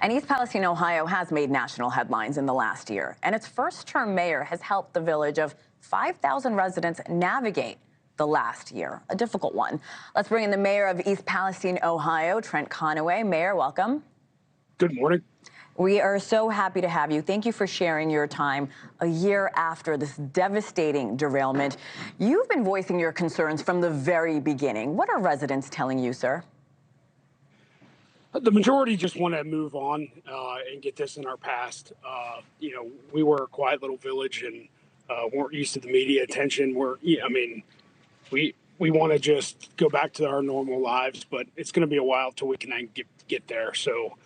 And East Palestine, Ohio has made national headlines in the last year, and its first-term mayor has helped the village of 5,000 residents navigate the last year, a difficult one. Let's bring in the mayor of East Palestine, Ohio, Trent Conaway. Mayor, welcome. Good morning. We are so happy to have you. Thank you for sharing your time a year after this devastating derailment. You've been voicing your concerns from the very beginning. What are residents telling you, sir? The majority just want to move on and get this in our past. We were a quiet little village and weren't used to the media attention. We want to just go back to our normal lives, but it's going to be a while till we can get there. So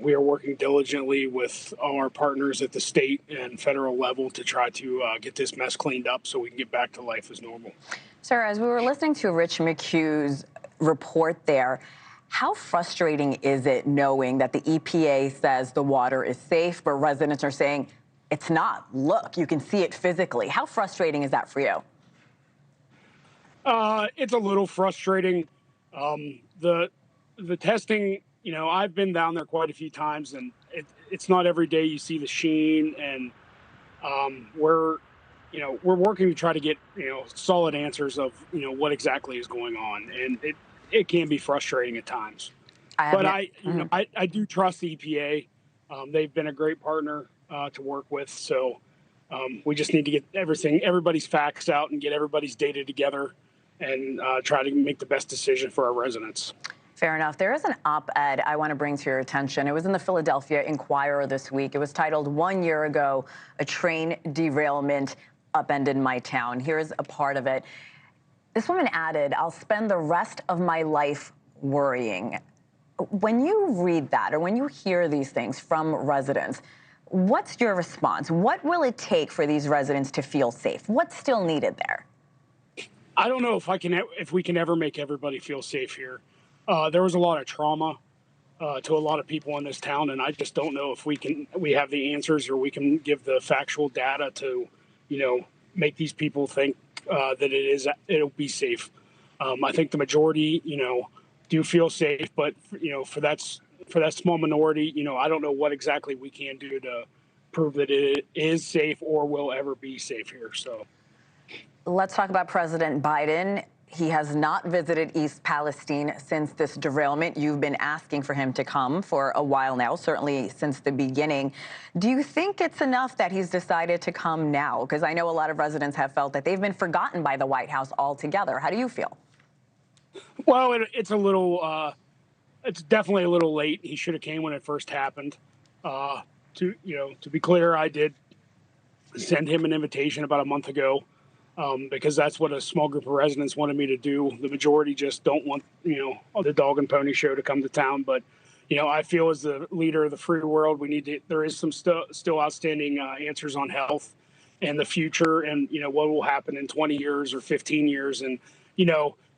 we are working diligently with all our partners at the state and federal level to try to get this mess cleaned up so we can get back to life as normal. Sir, as we were listening to Rich McHugh's report there, how frustrating is it knowing that the EPA says the water is safe, but residents are saying it's not? Look, you can see it physically. How frustrating is that for you? It's a little frustrating. The testing, I've been down there quite a few times, and it's not every day you see the sheen, and we're working to try to get solid answers of what exactly is going on, and it can be frustrating at times. I do trust the EPA. They've been a great partner to work with, so we just need to get everybody's facts out and get everybody's data together and try to make the best decision for our residents. Fair enough. There is an op-ed I want to bring to your attention. It was in the Philadelphia Inquirer this week. It was titled, "1 year ago, a train derailment upended my town." Here's a part of it. This woman added, "I'll spend the rest of my life worrying." When you read that or when you hear these things from residents, what's your response? What will it take for these residents to feel safe? What's still needed there? I don't know if we can ever make everybody feel safe here. There was a lot of trauma to a lot of people in this town, and I just don't know if we have the answers or we can give the factual data to, make these people think that it'll be safe. I think the majority, do feel safe, but for that small minority, I don't know what exactly we can do to prove that it is safe or will ever be safe here. So let's talk about President Biden. He has not visited East Palestine since this derailment. You've been asking for him to come for a while now, certainly since the beginning. Do you think it's enough that he's decided to come now? Because I know a lot of residents have felt that they've been forgotten by the White House altogether. How do you feel? Well, it's definitely a little late. He should have came when it first happened. To be clear, I did send him an invitation about a month ago. Because that's what a small group of residents wanted me to do. The majority just don't want, the dog and pony show to come to town. But, I feel as the leader of the free world, there is some still outstanding answers on health and the future and, what will happen in 20 years or 15 years. And,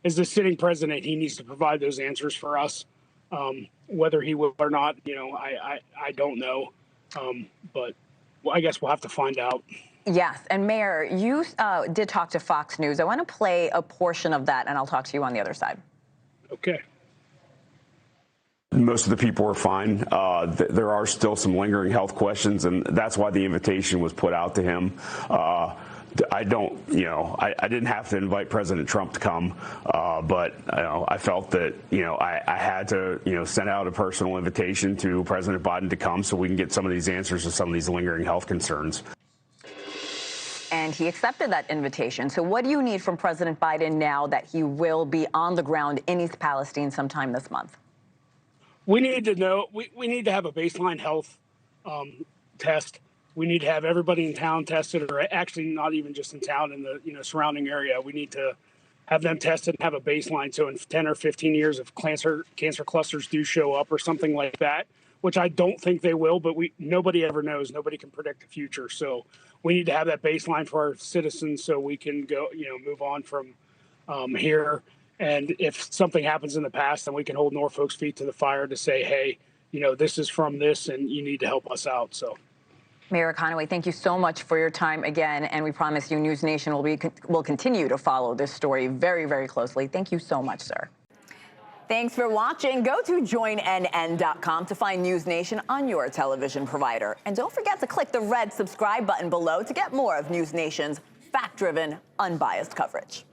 as the sitting president, he needs to provide those answers for us. Whether he will or not, I don't know. But I guess we'll have to find out. Yes, and Mayor, you did talk to Fox News. I want to play a portion of that, and I'll talk to you on the other side. Okay. Most of the people are fine. There are still some lingering health questions, and that's why the invitation was put out to him. I didn't have to invite President Trump to come, but I felt that I had to send out a personal invitation to President Biden to come so we can get some of these answers to some of these lingering health concerns. And he accepted that invitation. So what do you need from President Biden now that he will be on the ground in East Palestine sometime this month? We need to know, we need to have a baseline health test. We need to have everybody in town tested, or actually not even just in town, in the surrounding area. We need to have them tested and have a baseline. So in 10 or 15 years, if cancer clusters do show up or something like that, which I don't think they will, but nobody ever knows. Nobody can predict the future. So we need to have that baseline for our citizens so we can go, move on from here. And if something happens in the past, then we can hold Norfolk's feet to the fire to say, hey, this is from this and you need to help us out. So, Mayor Conaway, thank you so much for your time again. And we promise you NewsNation will continue to follow this story very, very closely. Thank you so much, sir. Thanks for watching. Go to joinnn.com to find NewsNation on your television provider. And don't forget to click the red subscribe button below to get more of NewsNation's fact-driven, unbiased coverage.